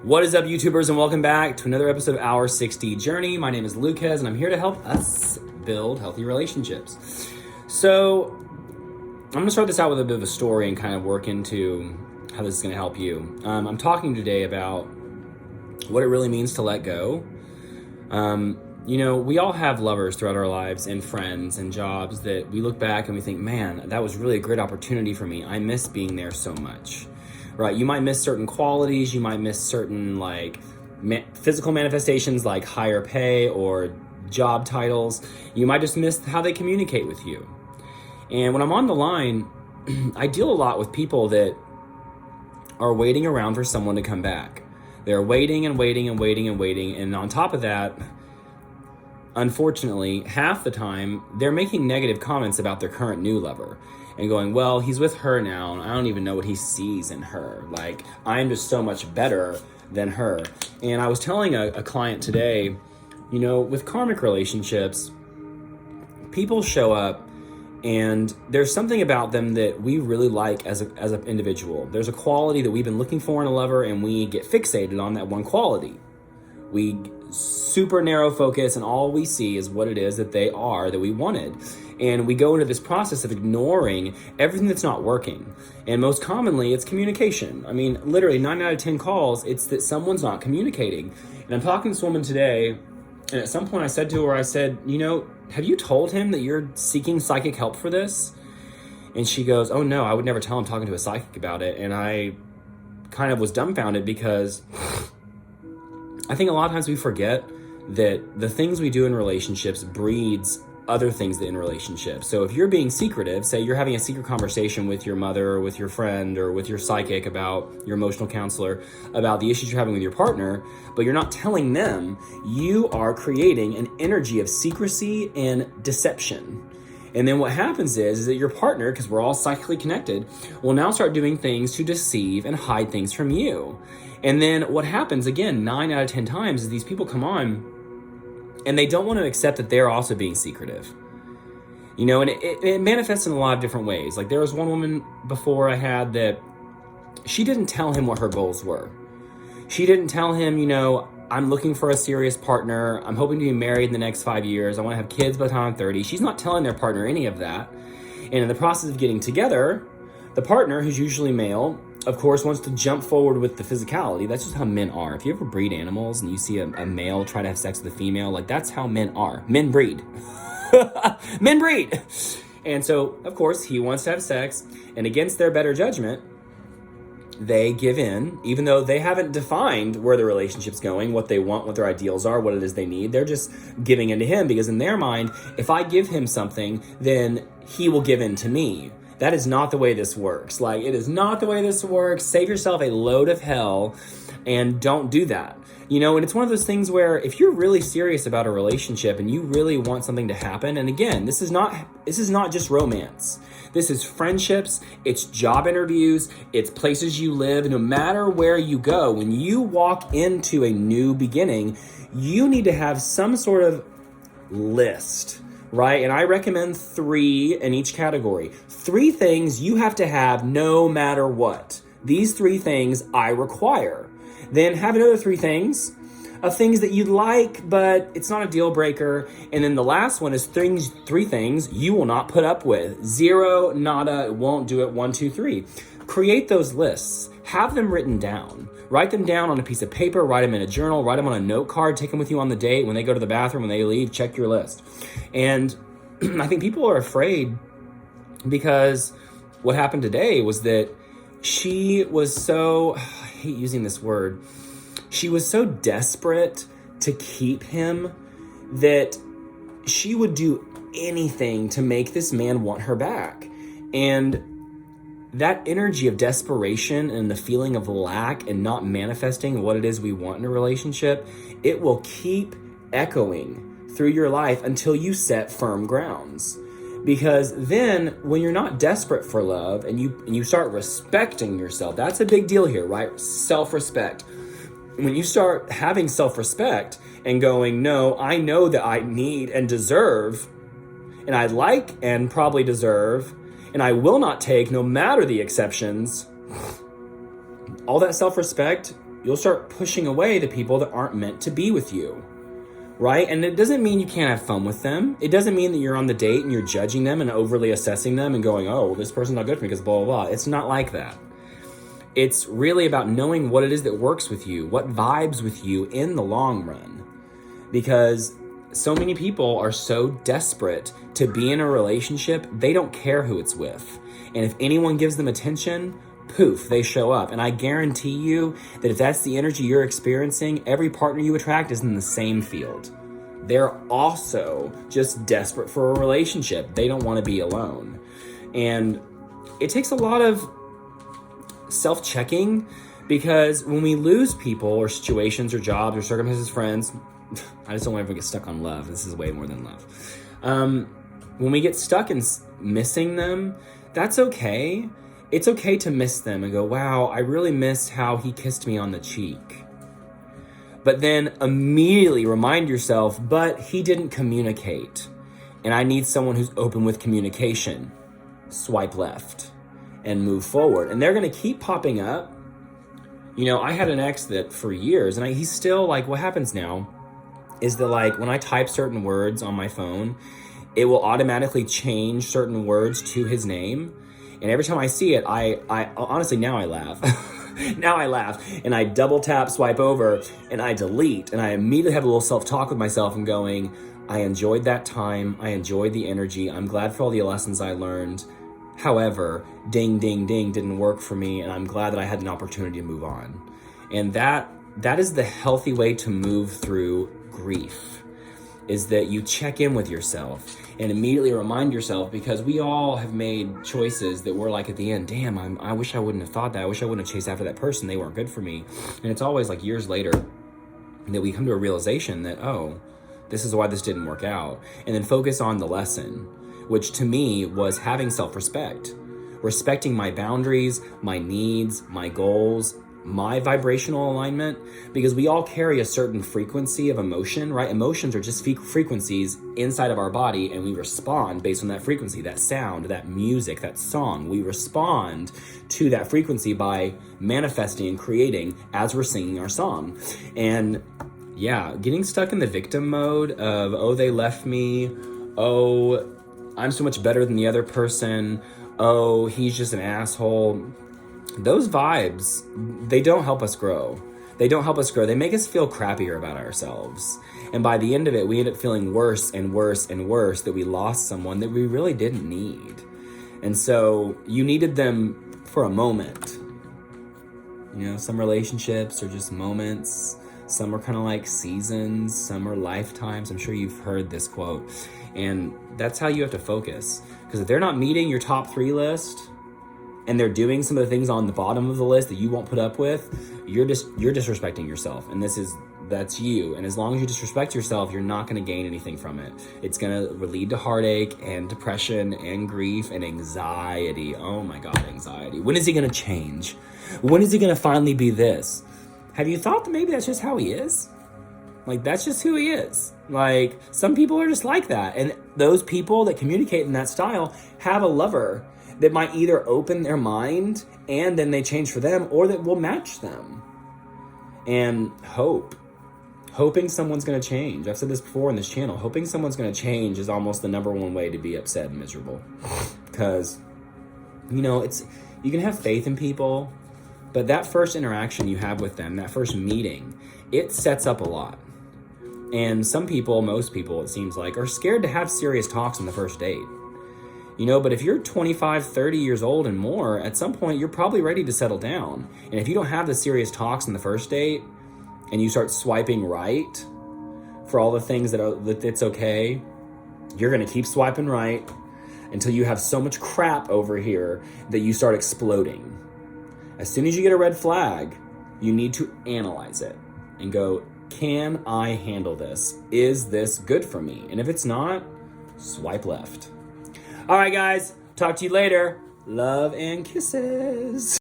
What is up, YouTubers, and welcome back to another episode of Our 60 Journey. My name is Lucas, and I'm here to help us build healthy relationships. So, I'm going to start this out with a bit of a story and kind of work into how this is going to help you. I'm talking today about what it really means to let go. We all have lovers throughout our lives and friends and jobs that we look back and we think, man, that was really a great opportunity for me. I miss being there so much. Right, you might miss certain qualities, you might miss certain physical manifestations like higher pay or job titles. You might just miss how they communicate with you. And when I'm on the line, I deal a lot with people that are waiting around for someone to come back. They're waiting and waiting and waiting and waiting. And on top of that, unfortunately, half the time, they're making negative comments about their current new lover. And going, well, he's with her now, and I don't even know what he sees in her. Like, I'm just so much better than her. And I was telling a client today, with karmic relationships, people show up, and there's something about them that we really like as an individual. There's a quality that we've been looking for in a lover, and we get fixated on that one quality. We super narrow focus, and all we see is what it is that they are that we wanted. And we go into this process of ignoring everything that's not working. And most commonly, it's communication. I mean, literally 9 out of 10 calls, it's that someone's not communicating. And I'm talking to this woman today, and at some point I said to her, have you told him that you're seeking psychic help for this? And she goes, oh no, I would never tell him talking to a psychic about it. And I kind of was dumbfounded because I think a lot of times we forget that the things we do in relationships breeds other things in relationships. So if you're being secretive, say you're having a secret conversation with your mother or with your friend or with your psychic about your emotional counselor about the issues you're having with your partner, but you're not telling them, you are creating an energy of secrecy and deception. And then what happens is that your partner, because we're all psychically connected, will now start doing things to deceive and hide things from you. And then what happens, again, 9 out of 10 times, is these people come on and they don't want to accept that they're also being secretive. And it manifests in a lot of different ways. Like there was one woman before I had that she didn't tell him what her goals were. She didn't tell him, I'm looking for a serious partner. I'm hoping to be married in the next 5 years. I want to have kids by the time I'm 30. She's not telling their partner any of that. And in the process of getting together, the partner, who's usually male, of course, wants to jump forward with the physicality. That's just how men are. If you ever breed animals and you see a male try to have sex with a female, that's how men are. Men breed. Men breed. And so, of course, he wants to have sex, and against their better judgment, they give in, even though they haven't defined where the relationship's going, what they want, what their ideals are, what it is they need. They're just giving in to him because in their mind, if I give him something, then he will give in to me. That is not the way this works. It is not the way this works. Save yourself a load of hell and don't do that. And it's one of those things where if you're really serious about a relationship and you really want something to happen, and again, this is not just romance. This is friendships, it's job interviews, it's places you live. No matter where you go, when you walk into a new beginning, you need to have some sort of list. Right? And I recommend 3 in each category. 3 things you have to have no matter what. These 3 things I require. Then have another 3 things of things that you'd like, but it's not a deal breaker. And then the last one is 3 things you will not put up with. 0, nada, won't do it, 1, 2, 3. Create those lists. Have them written down. Write them down on a piece of paper, write them in a journal, write them on a note card, take them with you on the date. When they go to the bathroom, when they leave, check your list. And I think people are afraid because what happened today was that she was so, I hate using this word, she was so desperate to keep him that she would do anything to make this man want her back. And that energy of desperation and the feeling of lack and not manifesting what it is we want in a relationship, it will keep echoing through your life until you set firm grounds. Because then when you're not desperate for love and you start respecting yourself, that's a big deal here, right? Self-respect. When you start having self-respect and going, no, I know that I need and deserve, and I like and probably deserve, and I will not take no matter the exceptions, all that self-respect you'll start pushing away the people that aren't meant to be with you. Right? And it doesn't mean you can't have fun with them. It doesn't mean that you're on the date and you're judging them and overly assessing them and going, oh, well, this person's not good for me because blah, blah, blah. It's not like that. It's really about knowing what it is that works with you, what vibes with you in the long run. Because so many people are so desperate to be in a relationship, they don't care who it's with. And if anyone gives them attention, poof, they show up. And I guarantee you that if that's the energy you're experiencing, every partner you attract is in the same field. They're also just desperate for a relationship. They don't want to be alone. And it takes a lot of self-checking, because when we lose people or situations or jobs or circumstances, friends, I just don't want to ever get stuck on love. This is way more than love. When we get stuck in missing them, that's okay. It's okay to miss them and go, wow, I really missed how he kissed me on the cheek. But then immediately remind yourself, but he didn't communicate. And I need someone who's open with communication. Swipe left and move forward. And they're going to keep popping up. You know, I had an ex that for years, and he's still like, what happens now is that like when I type certain words on my phone, it will automatically change certain words to his name. And every time I see it, I honestly, now I laugh. Now I laugh and I double tap, swipe over, and I delete. And I immediately have a little self-talk with myself and going, I enjoyed that time. I enjoyed the energy. I'm glad for all the lessons I learned. However, ding, ding, ding didn't work for me. And I'm glad that I had an opportunity to move on. And that is the healthy way to move through grief, is that you check in with yourself and immediately remind yourself, because we all have made choices that we're like at the end, damn, I wish I wouldn't have thought that. I wish I wouldn't have chased after that person. They weren't good for me. And it's always like years later that we come to a realization that, oh, this is why this didn't work out. And then focus on the lesson, which to me was having self-respect, respecting my boundaries, my needs, my goals, my vibrational alignment, because we all carry a certain frequency of emotion, right? Emotions are just frequencies inside of our body, and we respond based on that frequency, that sound, that music, that song. We respond to that frequency by manifesting and creating as we're singing our song. And yeah, getting stuck in the victim mode of, oh, they left me, oh, I'm so much better than the other person, oh, he's just an asshole. Those vibes, they don't help us grow. They don't help us grow. They make us feel crappier about ourselves. And by the end of it, we end up feeling worse and worse and worse that we lost someone that we really didn't need. And so you needed them for a moment. You know, some relationships are just moments. Some are kind of like seasons. Some are lifetimes. I'm sure you've heard this quote. And that's how you have to focus. Because if they're not meeting your top 3 list, and they're doing some of the things on the bottom of the list that you won't put up with, you're disrespecting yourself. And that's you. And as long as you disrespect yourself, you're not going to gain anything from it. It's going to lead to heartache and depression and grief and anxiety. Oh my God, anxiety. When is he going to change? When is he going to finally be this? Have you thought that maybe that's just how he is? Like, that's just who he is. Like, some people are just like that. And those people that communicate in that style have a lover that might either open their mind and then they change for them, or that will match them. And hoping someone's going to change. I've said this before in this channel. Hoping someone's going to change is almost the number one way to be upset and miserable. Because, you know, you can have faith in people, but that first interaction you have with them, that first meeting, it sets up a lot. And some people, most people, it seems like, are scared to have serious talks on the first date. You know, but if you're 25, 30 years old and more, at some point, you're probably ready to settle down. And if you don't have the serious talks on the first date and you start swiping right for all the things that it's okay, you're going to keep swiping right until you have so much crap over here that you start exploding. As soon as you get a red flag, you need to analyze it and go, can I handle this? Is this good for me? And if it's not, swipe left. All right, guys. Talk to you later. Love and kisses.